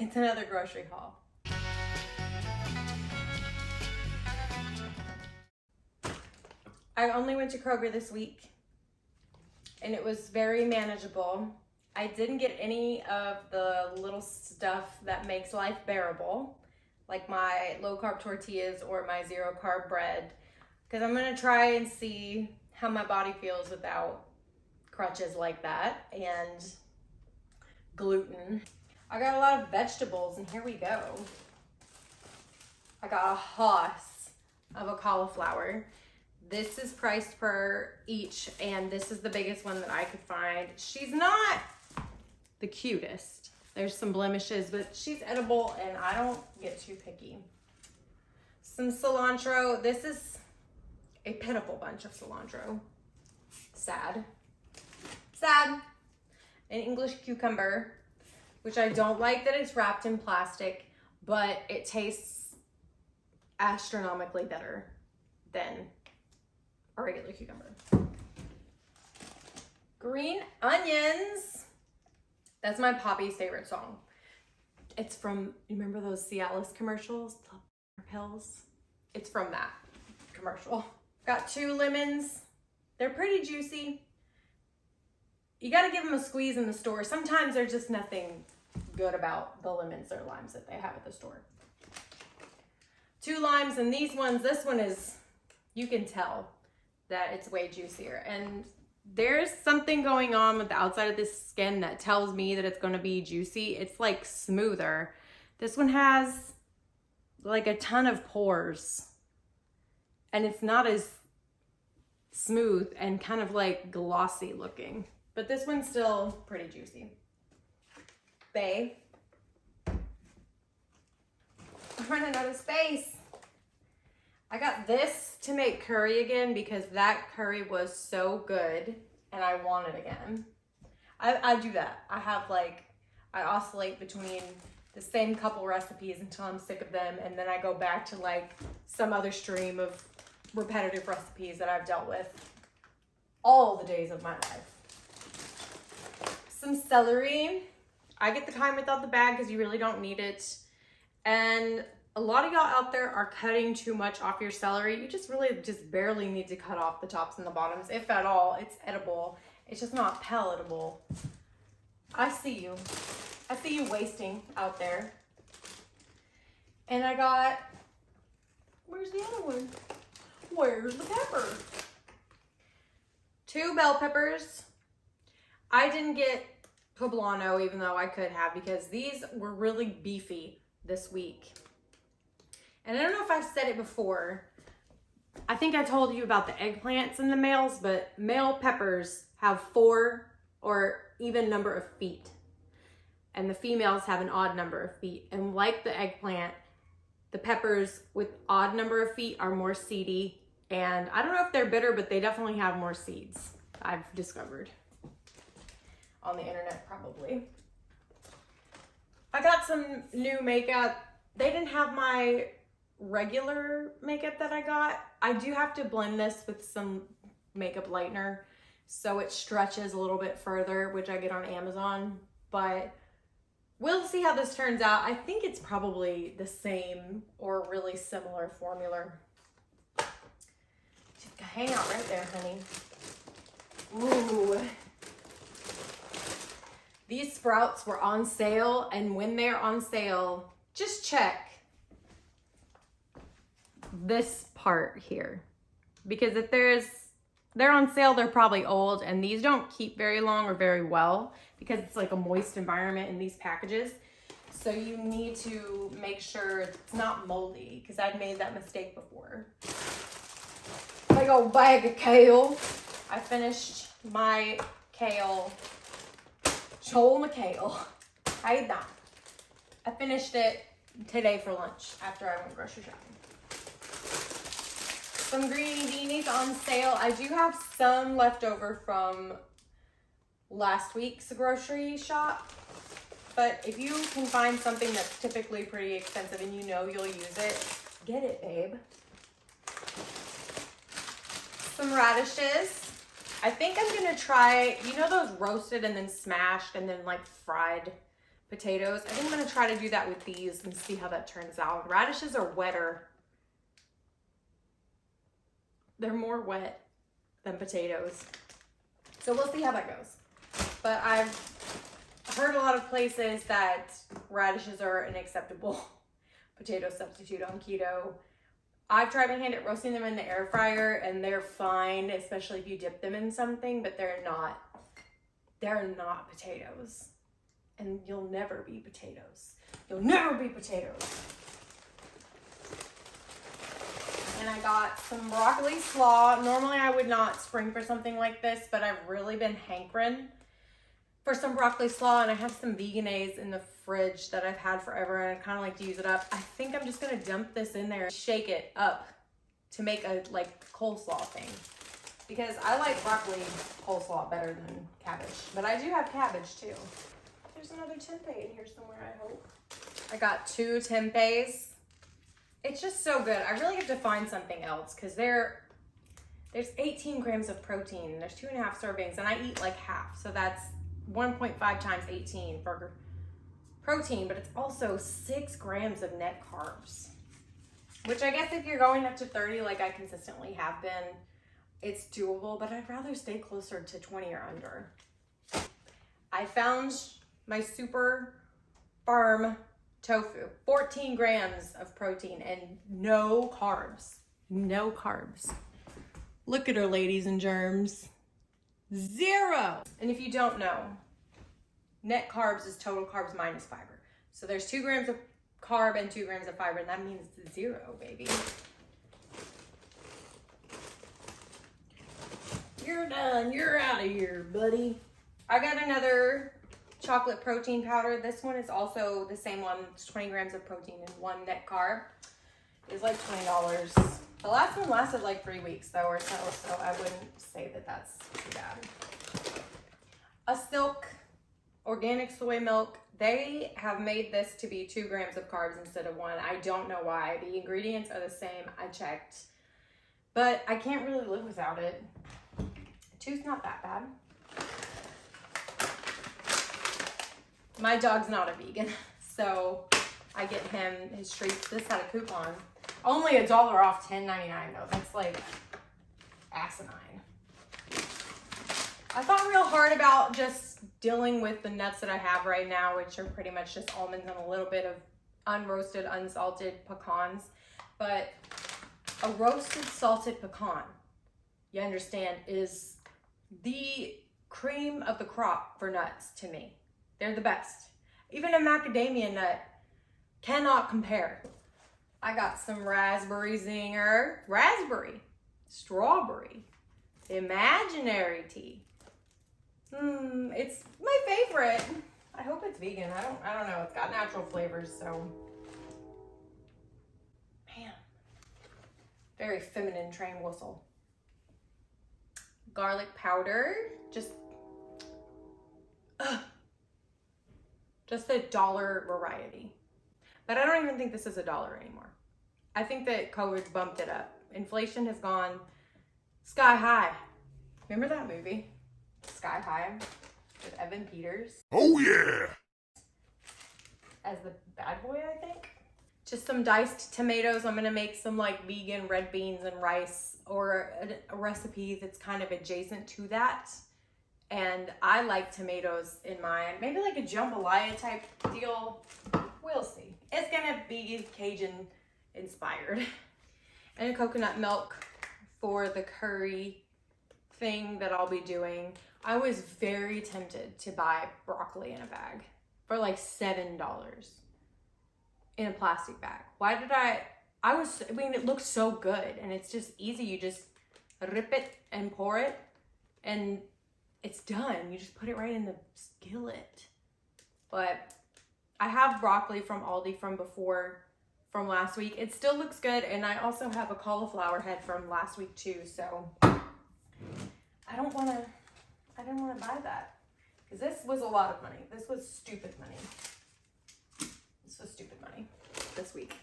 It's another grocery haul. I only went to Kroger this week and it was very manageable. I didn't get any of the little stuff that makes life bearable, like my low carb tortillas or my zero carb bread, because I'm gonna try and see how my body feels without crutches like that and gluten. I got a lot of vegetables and here we go. I got a hoss of a cauliflower. This is priced per each and this is the biggest one that I could find. She's not the cutest. There's some blemishes, but she's edible and I don't get too picky. Some cilantro. This is a pitiful bunch of cilantro. Sad. Sad. An English cucumber, which I don't like that it's wrapped in plastic, but it tastes astronomically better than a regular cucumber. Green onions. That's my Poppy's favorite song. It's from, you remember those Cialis commercials? The pills? It's from that commercial. Got 2 lemons. They're pretty juicy. You gotta give them a squeeze in the store. Sometimes there's just nothing good about the lemons or limes that they have at the store. 2 limes, and these ones, this one is, you can tell that it's way juicier. And there's something going on with the outside of this skin that tells me that it's gonna be juicy. It's like smoother. This one has like a ton of pores and it's not as smooth and kind of like glossy looking, but this one's still pretty juicy. Bay. I'm running out of space. I got this to make curry again because that curry was so good and I want it again. I do that. I oscillate between the same couple recipes until I'm sick of them, and then I go back to like some other stream of repetitive recipes that I've dealt with all the days of my life. Some celery. I get the kind without the bag because you really don't need it. And a lot of y'all out there are cutting too much off your celery. You just really just barely need to cut off the tops and the bottoms, if at all. It's edible. It's just not palatable. I see you. I see you wasting out there. And I got, where's the other one? Where's the pepper? 2 bell peppers. I didn't get poblano, even though I could have, because these were really beefy this week. And I don't know if I've said it before. I think I told you about the eggplants and the males, but male peppers have 4 or even number of feet. And the females have an odd number of feet. And like the eggplant, the peppers with odd number of feet are more seedy. And I don't know if they're bitter, but they definitely have more seeds, I've discovered. On the internet, probably. I got some new makeup. They didn't have my regular makeup that I got. I do have to blend this with some makeup lightener so it stretches a little bit further, which I get on Amazon, but we'll see how this turns out. I think it's probably the same or really similar formula. Just hang out right there, honey. Ooh. These sprouts were on sale, and when they're on sale, just check this part here, because if they're on sale, they're probably old, and these don't keep very long or very well because it's like a moist environment in these packages. So you need to make sure it's not moldy, because I've made that mistake before. Big old bag of kale. I finished my kale. Joel McHale. How you doing? I finished it today for lunch after I went grocery shopping. Some greeny beanies on sale. I do have some left over from last week's grocery shop, but if you can find something that's typically pretty expensive and you know you'll use it, get it, babe. Some radishes. I think I'm gonna try, you know those roasted and then smashed and then like fried potatoes. I think I'm gonna try to do that with these and see how that turns out. Radishes are wetter. They're more wet than potatoes. So we'll see how that goes. But I've heard a lot of places that radishes are an acceptable potato substitute on keto. I've tried my hand at roasting them in the air fryer and they're fine, especially if you dip them in something, but they're not potatoes. And you'll never be potatoes. You'll never be potatoes. And I got some broccoli slaw. Normally I would not spring for something like this, but I've really been hankering for some broccoli slaw, and I have some Veganese in the fridge that I've had forever, and I kind of like to use it up. I think I'm just gonna dump this in there and shake it up to make a like coleslaw thing, because I like broccoli coleslaw better than cabbage, but I do have cabbage too. There's another tempeh in here somewhere, I hope. I got 2 tempehs. It's just so good. I really have to find something else because there's 18 grams of protein and there's 2.5 servings, and I eat like half, so that's 1.5 times 18 for protein, but it's also 6 grams of net carbs, which I guess if you're going up to 30 like I consistently have been, it's doable, but I'd rather stay closer to 20 or under. I found my super firm tofu, 14 grams of protein and no carbs. No carbs. Look at her, ladies and germs. 0. And if you don't know, net carbs is total carbs minus fiber. So there's 2 grams of carb and 2 grams of fiber, and that means 0, baby. You're done. You're out of here, buddy. I got another chocolate protein powder. This one is also the same one. It's 20 grams of protein and 1 net carb. It's like $20. The last one lasted like 3 weeks though, or so I wouldn't say that that's too bad. A Silk organic soy milk. They have made this to be 2 grams of carbs instead of 1. I don't know why. The ingredients are the same. I checked, but I can't really live without it. 2's not that bad. My dog's not a vegan, so I get him his treats. This had a coupon. Only $1 off, $10.99 though. That's like asinine. I thought real hard about just dealing with the nuts that I have right now, which are pretty much just almonds and a little bit of unroasted, unsalted pecans. But a roasted salted pecan, you understand, is the cream of the crop for nuts to me. They're the best. Even a macadamia nut cannot compare. I got some raspberry zinger, raspberry, strawberry, imaginary tea. It's my favorite. I hope it's vegan. I don't know. It's got natural flavors, so. Man. Very feminine train whistle. Garlic powder. Just a $1 variety. But I don't even think this is $1 anymore. I think that COVID bumped it up. Inflation has gone sky high. Remember that movie? Sky High with Evan Peters. Oh yeah! As the bad boy, I think. Just some diced tomatoes. I'm gonna make some like vegan red beans and rice, or a recipe that's kind of adjacent to that. And I like tomatoes in mine. Maybe like a jambalaya type deal. We'll see. It's gonna be Cajun inspired. And a coconut milk for the curry thing that I'll be doing. I was very tempted to buy broccoli in a bag for like $7 in a plastic bag. Why did I mean, it looks so good and it's just easy. You just rip it and pour it and it's done. You just put it right in the skillet. But I have broccoli from Aldi from from last week. It still looks good. And I also have a cauliflower head from last week too. So I didn't want to buy that because this was a lot of money. This was stupid money. This was stupid money this week.